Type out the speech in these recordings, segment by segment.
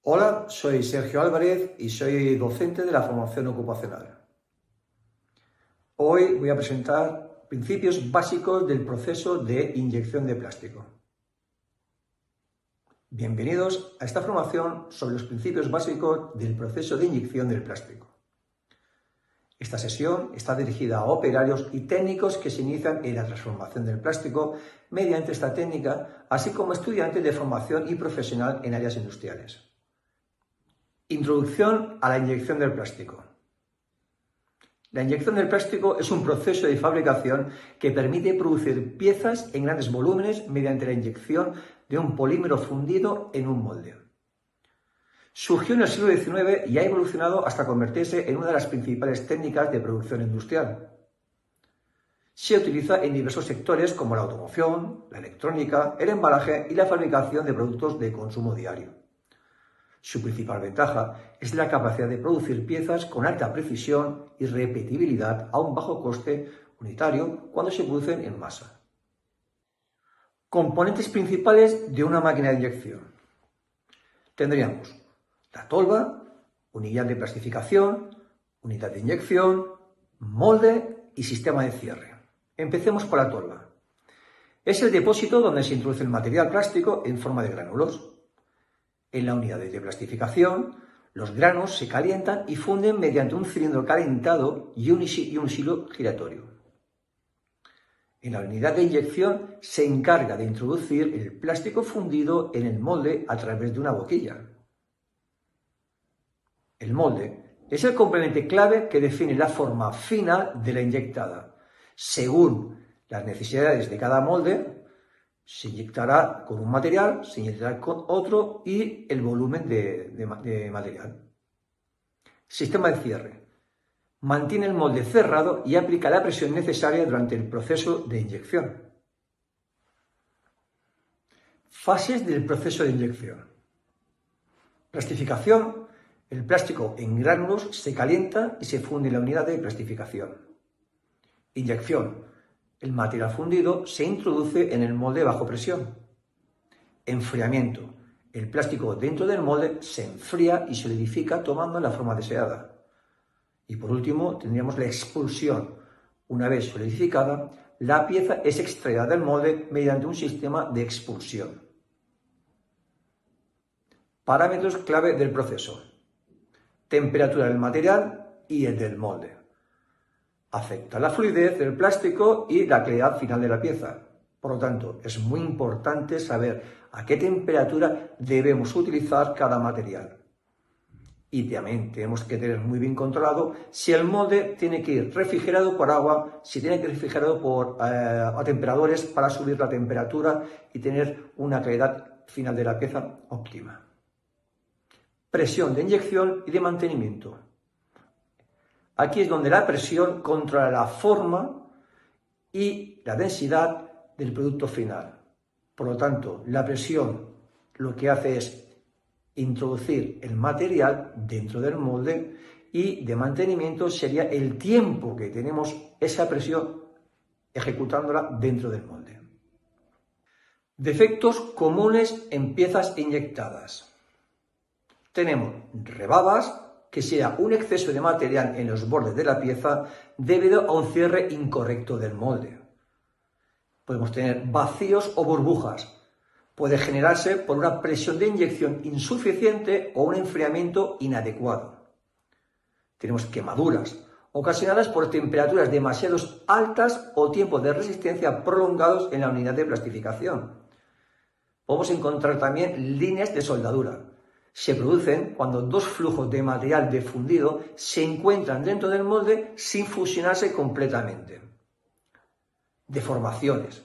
Hola, soy Sergio Álvarez y soy docente de la formación ocupacional. Hoy voy a presentar principios básicos del proceso de inyección de plástico. Bienvenidos a esta formación sobre los principios básicos del proceso de inyección del plástico. Esta sesión está dirigida a operarios y técnicos que se inician en la transformación del plástico mediante esta técnica, así como estudiantes de formación y profesional en áreas industriales. Introducción a la inyección del plástico. La inyección del plástico es un proceso de fabricación que permite producir piezas en grandes volúmenes mediante la inyección de un polímero fundido en un molde. Surgió en el siglo XIX y ha evolucionado hasta convertirse en una de las principales técnicas de producción industrial. Se utiliza en diversos sectores como la automoción, la electrónica, el embalaje y la fabricación de productos de consumo diario. Su principal ventaja es la capacidad de producir piezas con alta precisión y repetibilidad a un bajo coste unitario cuando se producen en masa. Componentes principales de una máquina de inyección. Tendríamos la tolva, unidad de plastificación, unidad de inyección, molde y sistema de cierre. Empecemos por la tolva. Es el depósito donde se introduce el material plástico en forma de gránulos. En la unidad de plastificación, los granos se calientan y funden mediante un cilindro calentado y un silo giratorio. En la unidad de inyección se encarga de introducir el plástico fundido en el molde a través de una boquilla. El molde es el componente clave que define la forma final de la inyectada. Según las necesidades de cada molde, se inyectará con un material, se inyectará con otro y el volumen de material. Sistema de cierre. Mantiene el molde cerrado y aplica la presión necesaria durante el proceso de inyección. Fases del proceso de inyección. Plastificación. El plástico en gránulos se calienta y se funde en la unidad de plastificación. Inyección. El material fundido se introduce en el molde bajo presión. Enfriamiento. El plástico dentro del molde se enfría y solidifica tomando la forma deseada. Y por último tendríamos la expulsión. Una vez solidificada, la pieza es extraída del molde mediante un sistema de expulsión. Parámetros clave del proceso. Temperatura del material y el del molde. Afecta la fluidez del plástico y la calidad final de la pieza. Por lo tanto, es muy importante saber a qué temperatura debemos utilizar cada material. Y también tenemos que tener muy bien controlado si el molde tiene que ir refrigerado por agua, si tiene que ir refrigerado por atemperadores para subir la temperatura y tener una calidad final de la pieza óptima. Presión de inyección y de mantenimiento. Aquí es donde la presión controla la forma y la densidad del producto final. Por lo tanto, la presión lo que hace es introducir el material dentro del molde y de mantenimiento sería el tiempo que tenemos esa presión ejecutándola dentro del molde. Defectos comunes en piezas inyectadas. Tenemos rebabas, que sea un exceso de material en los bordes de la pieza debido a un cierre incorrecto del molde. Podemos tener vacíos o burbujas. Puede generarse por una presión de inyección insuficiente o un enfriamiento inadecuado. Tenemos quemaduras, ocasionadas por temperaturas demasiado altas o tiempos de resistencia prolongados en la unidad de plastificación. Podemos encontrar también líneas de soldadura. Se producen cuando dos flujos de material de fundido se encuentran dentro del molde sin fusionarse completamente. Deformaciones,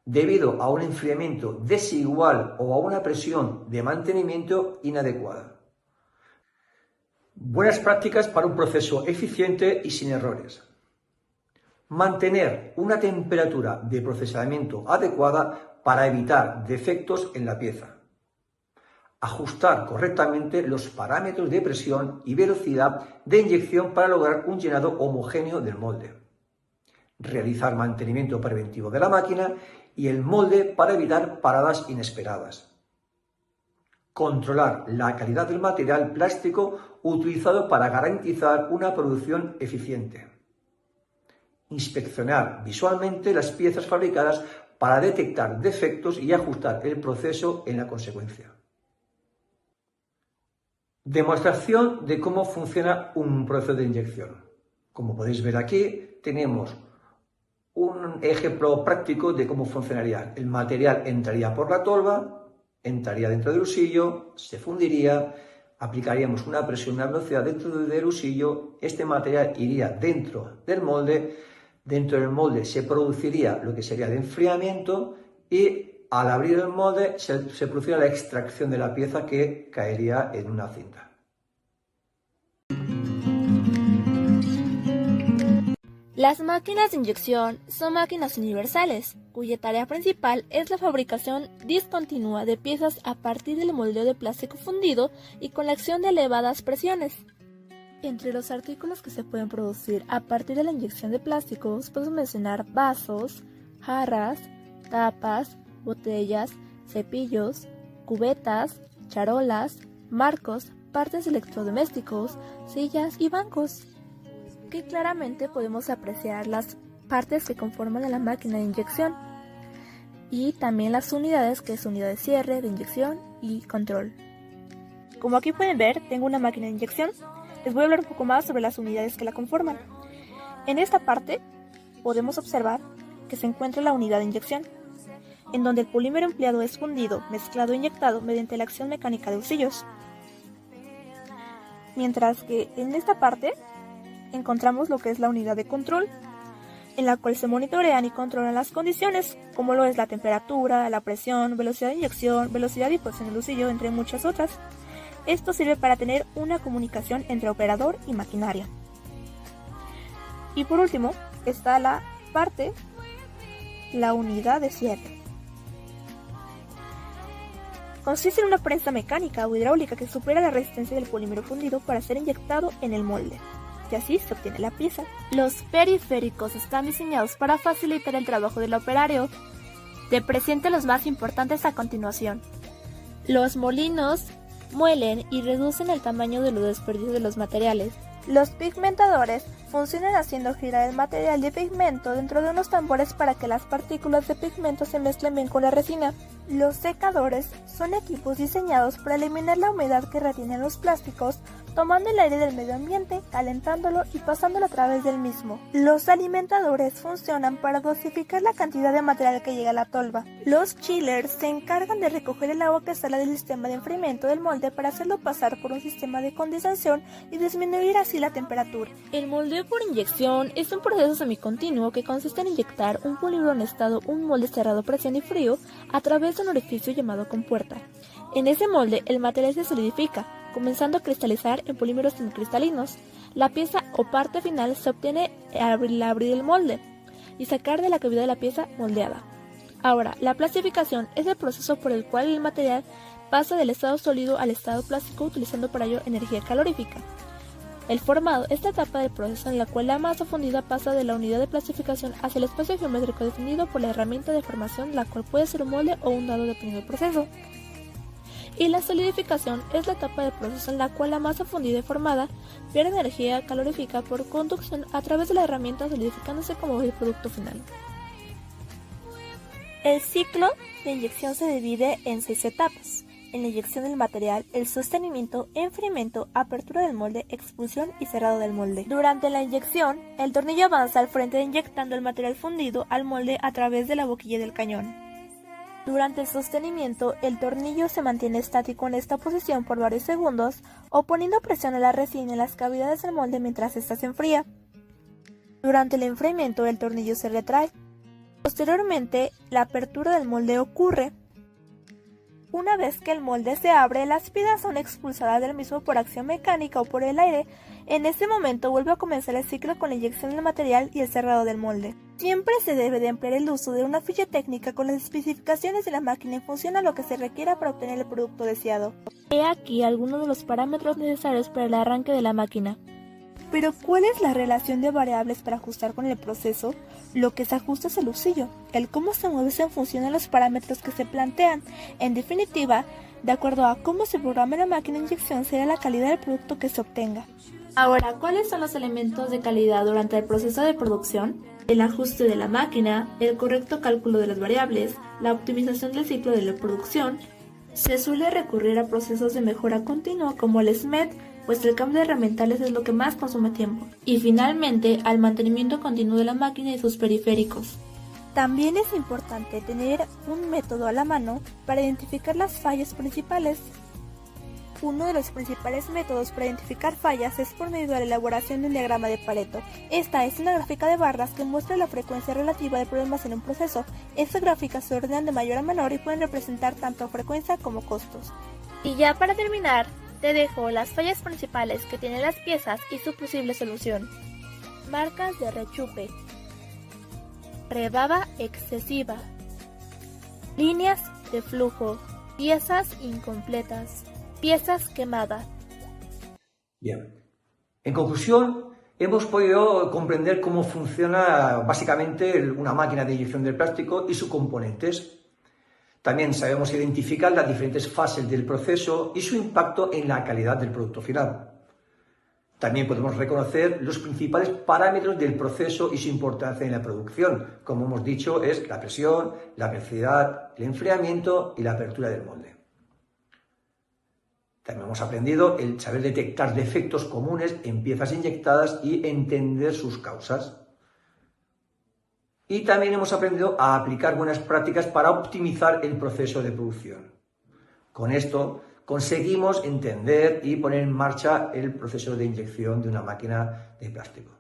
debido a un enfriamiento desigual o a una presión de mantenimiento inadecuada. Buenas prácticas para un proceso eficiente y sin errores. Mantener una temperatura de procesamiento adecuada para evitar defectos en la pieza. Ajustar correctamente los parámetros de presión y velocidad de inyección para lograr un llenado homogéneo del molde. Realizar mantenimiento preventivo de la máquina y el molde para evitar paradas inesperadas. controlar la calidad del material plástico utilizado para garantizar una producción eficiente. Inspeccionar visualmente las piezas fabricadas para detectar defectos y ajustar el proceso en la consecuencia. Demostración de cómo funciona un proceso de inyección. Como podéis ver aquí, tenemos un ejemplo práctico de cómo funcionaría. El material entraría por la tolva, entraría dentro del usillo, se fundiría, aplicaríamos una presión, una velocidad dentro del usillo, este material iría dentro del molde, dentro del molde se produciría lo que sería el enfriamiento y al abrir el molde se produciría la extracción de la pieza que caería en una cinta. Las máquinas de inyección son máquinas universales, cuya tarea principal es la fabricación discontinua de piezas a partir del moldeo de plástico fundido y con la acción de elevadas presiones. Entre los artículos que se pueden producir a partir de la inyección de plásticos podemos mencionar vasos, jarras, tapas, botellas, cepillos, cubetas, charolas, marcos, partes de electrodomésticos, sillas y bancos. Que claramente podemos apreciar las partes que conforman a la máquina de inyección y también las unidades, que es unidad de cierre, de inyección y control. Como aquí pueden ver, tengo una máquina de inyección. Les voy a hablar un poco más sobre las unidades que la conforman. En esta parte podemos observar que se encuentra la unidad de inyección, en donde el polímero empleado es fundido, mezclado e inyectado mediante la acción mecánica de usillos. Mientras que en esta parte encontramos lo que es la unidad de control, en la cual se monitorean y controlan las condiciones, como lo es la temperatura, la presión, velocidad de inyección, velocidad y posición del usillo, entre muchas otras. Esto sirve para tener una comunicación entre operador y maquinaria. Y por último, está la unidad de cierre. Consiste en una prensa mecánica o hidráulica que supera la resistencia del polímero fundido para ser inyectado en el molde, y así se obtiene la pieza. Los periféricos están diseñados para facilitar el trabajo del operario. Te presento los más importantes a continuación. Los molinos muelen y reducen el tamaño de los desperdicios de los materiales. Los pigmentadores funcionan haciendo girar el material de pigmento dentro de unos tambores para que las partículas de pigmento se mezclen bien con la resina. Los secadores son equipos diseñados para eliminar la humedad que retienen los plásticos, tomando el aire del medio ambiente, calentándolo y pasándolo a través del mismo. Los alimentadores funcionan para dosificar la cantidad de material que llega a la tolva. Los chillers se encargan de recoger el agua que sale del sistema de enfriamiento del molde para hacerlo pasar por un sistema de condensación y disminuir así la temperatura. El moldeo por inyección es un proceso semicontinuo que consiste en inyectar un polímero en un molde cerrado a presión y frío a través de un orificio llamado compuerta. En ese molde el material se solidifica, comenzando a cristalizar en polímeros semicristalinos. La pieza o parte final se obtiene al abrir el molde y sacar de la cavidad de la pieza moldeada. Ahora, la plastificación es el proceso por el cual el material pasa del estado sólido al estado plástico utilizando para ello energía calorífica. El formado es la etapa del proceso en la cual la masa fundida pasa de la unidad de plastificación hacia el espacio geométrico definido por la herramienta de formación, la cual puede ser un molde o un dado dependiendo del proceso. Y la solidificación es la etapa del proceso en la cual la masa fundida y formada pierde energía calorífica por conducción a través de la herramienta, solidificándose como el producto final. El ciclo de inyección se divide en 6 etapas. En la inyección del material, el sostenimiento, enfriamiento, apertura del molde, expulsión y cerrado del molde. Durante la inyección, el tornillo avanza al frente inyectando el material fundido al molde a través de la boquilla del cañón. Durante el sostenimiento, el tornillo se mantiene estático en esta posición por varios segundos o poniendo presión a la resina en las cavidades del molde mientras ésta se enfría. Durante el enfriamiento, el tornillo se retrae. Posteriormente, la apertura del molde ocurre. Una vez que el molde se abre, las piezas son expulsadas del mismo por acción mecánica o por el aire. En ese momento vuelve a comenzar el ciclo con la inyección del material y el cerrado del molde. Siempre se debe de emplear el uso de una ficha técnica con las especificaciones de la máquina en función a lo que se requiera para obtener el producto deseado. He aquí algunos de los parámetros necesarios para el arranque de la máquina. Pero ¿cuál es la relación de variables para ajustar con el proceso? Lo que se ajusta es el usillo. El cómo se mueve es en función de los parámetros que se plantean. En definitiva, De acuerdo a cómo se programe la máquina de inyección será la calidad del producto que se obtenga. Ahora, ¿cuáles son los elementos de calidad durante el proceso de producción? El ajuste de la máquina, el correcto cálculo de las variables, la optimización del ciclo de la producción. Se suele recurrir a procesos de mejora continua como el SMED, pues el cambio de herramientales es lo que más consume tiempo. Y finalmente, al mantenimiento continuo de la máquina y sus periféricos. También es importante tener un método a la mano para identificar las fallas principales. Uno de los principales métodos para identificar fallas es por medio de la elaboración de un diagrama de Pareto. Esta es una gráfica de barras que muestra la frecuencia relativa de problemas en un proceso. Estas gráficas se ordenan de mayor a menor y pueden representar tanto frecuencia como costos. Y ya para terminar, te dejo las fallas principales que tienen las piezas y su posible solución. Marcas de rechupe, rebaba excesiva, líneas de flujo, piezas incompletas, piezas quemadas. Bien, en conclusión, hemos podido comprender cómo funciona básicamente una máquina de inyección del plástico y sus componentes. También sabemos identificar las diferentes fases del proceso y su impacto en la calidad del producto final. También podemos reconocer los principales parámetros del proceso y su importancia en la producción. Como hemos dicho, es la presión, la velocidad, el enfriamiento y la apertura del molde. También hemos aprendido el saber detectar defectos comunes en piezas inyectadas y entender sus causas. Y también hemos aprendido a aplicar buenas prácticas para optimizar el proceso de producción. Con esto conseguimos entender y poner en marcha el proceso de inyección de una máquina de plástico.